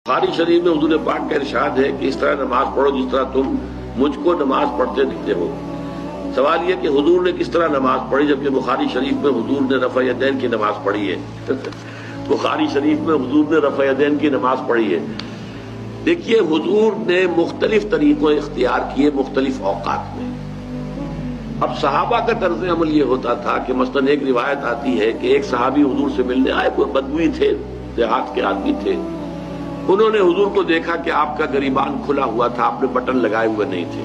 بخاری شریف میں حضور پاک کا ارشاد ہے کہ اس طرح نماز پڑھو جس طرح تم مجھ کو نماز پڑھتے دکھتے ہو۔ سوال یہ کہ حضور نے کس طرح نماز پڑھی، جبکہ بخاری شریف میں حضور نے رفع یدین کی نماز پڑھی ہے۔ بخاری شریف میں حضور نے رفع یدین کی نماز پڑھی ہے۔ دیکھیے، حضور نے مختلف طریقوں اختیار کیے مختلف اوقات میں۔ اب صحابہ کا طرز عمل یہ ہوتا تھا کہ مثلاً ایک روایت آتی ہے کہ ایک صحابی حضور سے ملنے آئے، کوئی بدوی تھے، دیہات کے آدمی تھے۔ انہوں نے حضور کو دیکھا کہ آپ کا گریبان کھلا ہوا تھا، آپ نے بٹن لگائے ہوئے نہیں تھے۔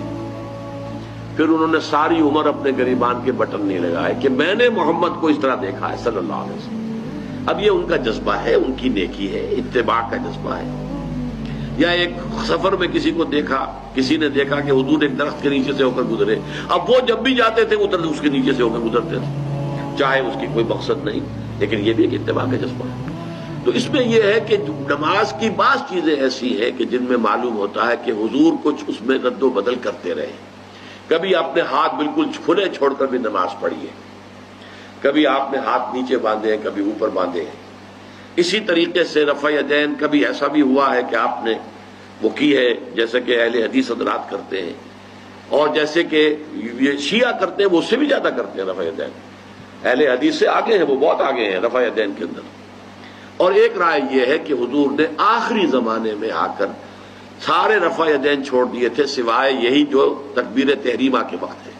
پھر انہوں نے ساری عمر اپنے گریبان کے بٹن نہیں لگائے کہ میں نے محمد کو اس طرح دیکھا ہے صلی اللہ علیہ وسلم۔ اب یہ ان کا جذبہ ہے، ان کی نیکی ہے، اتباع کا جذبہ ہے۔ یا ایک سفر میں کسی نے دیکھا کہ حضور ایک درخت کے نیچے سے ہو کر گزرے، اب وہ جب بھی جاتے تھے ادھر اس کے نیچے سے ہو کر گزرتے تھے، چاہے اس کی کوئی مقصد نہیں، لیکن یہ بھی ایک اتباع کا جذبہ ہے۔ تو اس میں یہ ہے کہ نماز کی بعض چیزیں ایسی ہیں کہ جن میں معلوم ہوتا ہے کہ حضور کچھ اس میں رد و بدل کرتے رہے۔ کبھی آپ نے ہاتھ بالکل کھلے چھوڑ کر بھی نماز پڑھی ہے، کبھی آپ نے ہاتھ نیچے باندھے ہیں، کبھی اوپر باندھے ہیں۔ اسی طریقے سے رفع یدین کبھی ایسا بھی ہوا ہے کہ آپ نے وہ کی ہے جیسے کہ اہل حدیث حضرات کرتے ہیں، اور جیسے کہ یہ شیعہ کرتے ہیں وہ اس سے بھی زیادہ کرتے ہیں رفع یدین۔ اہل حدیث سے آگے ہیں، وہ بہت آگے ہیں رفع یدین کے اندر۔ اور ایک رائے یہ ہے کہ حضور نے آخری زمانے میں آ کر سارے رفع یدین چھوڑ دیے تھے، سوائے یہی جو تکبیر تحریمہ کے وقت ہے۔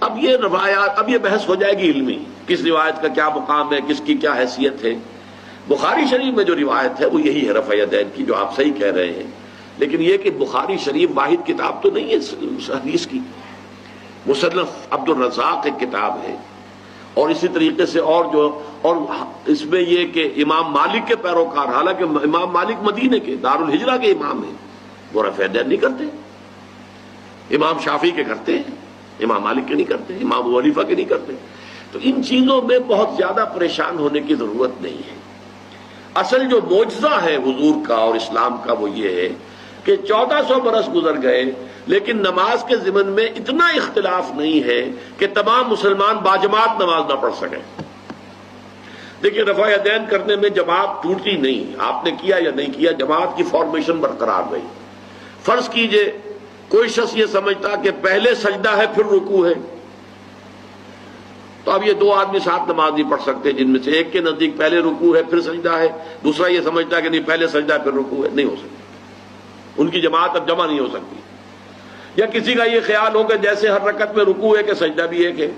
اب یہ روایات، اب یہ بحث ہو جائے گی علمی، کس روایت کا کیا مقام ہے، کس کی کیا حیثیت ہے۔ بخاری شریف میں جو روایت ہے وہ یہی ہے رفع یدین کی، جو آپ صحیح کہہ رہے ہیں۔ لیکن یہ کہ بخاری شریف واحد کتاب تو نہیں ہے حدیث کی، مصنف عبد الرزاق ایک کتاب ہے، اور اسی طریقے سے اور اس میں یہ کہ امام مالک کے پیروکار، حالانکہ امام مالک مدینے کے دارالہجرہ کے امام ہیں، وہ رفع یدین نہیں کرتے۔ امام شافعی کے کرتے ہیں، امام مالک کے نہیں کرتے، امام ابو حنیفہ کے نہیں کرتے۔ تو ان چیزوں میں بہت زیادہ پریشان ہونے کی ضرورت نہیں ہے۔ اصل جو معجزہ ہے حضور کا اور اسلام کا وہ یہ ہے کہ 1400 برس گزر گئے، لیکن نماز کے ضمن میں اتنا اختلاف نہیں ہے کہ تمام مسلمان باجماعت نماز نہ پڑھ سکیں۔ دیکھیے، رفع یدین کرنے میں جماعت ٹوٹی نہیں، آپ نے کیا یا نہیں کیا، جماعت کی فارمیشن برقرار رہی۔ فرض کیجئے کوئی شخص یہ سمجھتا کہ پہلے سجدہ ہے پھر رکوع ہے، تو اب یہ دو آدمی ساتھ نماز نہیں پڑھ سکتے، جن میں سے ایک کے نزدیک پہلے رکوع ہے پھر سجدہ ہے، دوسرا یہ سمجھتا کہ نہیں پہلے سجدہ ہے پھر رکوع ہے، نہیں ہو سکتی، ان کی جماعت اب جمع نہیں ہو سکتی۔ یا کسی کا یہ خیال ہو کہ جیسے ہر رکعت میں رکوع ہے کہ سجدہ بھی ایک ہے،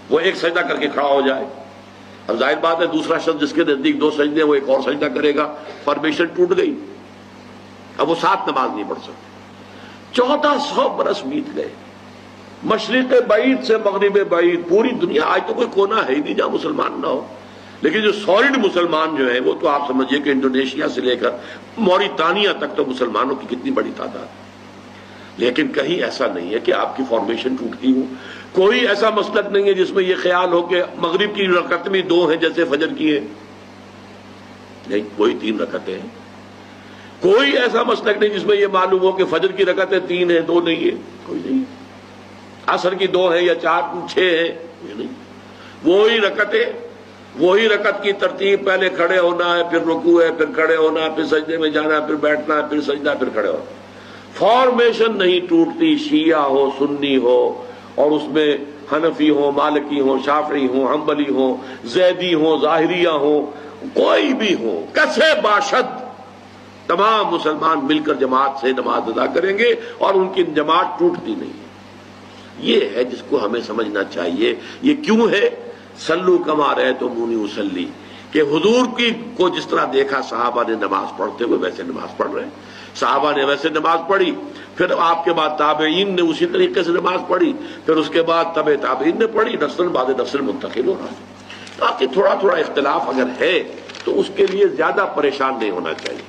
وہ ایک سجدہ کر کے کھڑا ہو جائے۔ اب ظاہر بات ہے دوسرا شخص جس کے نزدیک دو سجدے ہیں وہ ایک اور سجدہ کرے گا، فارمیشن ٹوٹ گئی، اب وہ ساتھ نماز نہیں پڑھ سکتے۔ 1400 برس بیت گئے، مشرق بعید سے مغرب بعید، پوری دنیا، آج تو کوئی کونا ہے ہی نہیں جہاں مسلمان نہ ہو، لیکن جو سالڈ مسلمان جو ہیں وہ تو آپ سمجھیے کہ انڈونیشیا سے لے کر موریتانیہ تک تو مسلمانوں کی کتنی بڑی تعداد ہے۔ لیکن کہیں ایسا نہیں ہے کہ آپ کی فارمیشن ٹوٹتی ہو، کوئی ایسا مسلک نہیں ہے جس میں یہ خیال ہو کہ مغرب کی رکعت میں 2 ہیں جیسے فجر کی ہے، نہیں، کوئی 3 رکعتیں ہیں۔ کوئی ایسا مسلک نہیں جس میں یہ معلوم ہو کہ فجر کی رکعتیں 3 ہیں 2 نہیں ہے، کوئی نہیں۔ عصر کی 2 ہیں یا 4 6 ہیں، یہ نہیں، وہی رکعتیں، وہی رکعت کی ترتیب، پہلے کھڑے ہونا ہے پھر رکوع ہے پھر کھڑے ہونا ہے پھر سجدے میں جانا ہے پھر بیٹھنا ہے پھر سجدہ پھر کھڑے ہونا۔ فارمیشن نہیں ٹوٹتی، شیعہ ہو سنی ہو، اور اس میں حنفی ہو مالکی ہو شافعی ہو حنبلی ہو زیدی ہو ظاہریہ ہو، کوئی بھی ہو، کسے باشد، تمام مسلمان مل کر جماعت سے نماز ادا کریں گے اور ان کی جماعت ٹوٹتی نہیں ہے۔ یہ ہے جس کو ہمیں سمجھنا چاہیے۔ یہ کیوں ہے؟ صلو کما رأیتمونی اصلی، کہ حضور کو جس طرح دیکھا صحابہ نے نماز پڑھتے ہوئے ویسے نماز پڑھ رہے ہیں، صحابہ نے ویسے نماز پڑھی، پھر آپ کے بعد تابعین نے اسی طریقے سے نماز پڑھی، پھر اس کے بعد تبع تابعین نے پڑھی، نسل بعد نسل منتقل ہو رہا ہے۔ تاکہ تھوڑا تھوڑا اختلاف اگر ہے تو اس کے لیے زیادہ پریشان نہیں ہونا چاہیے۔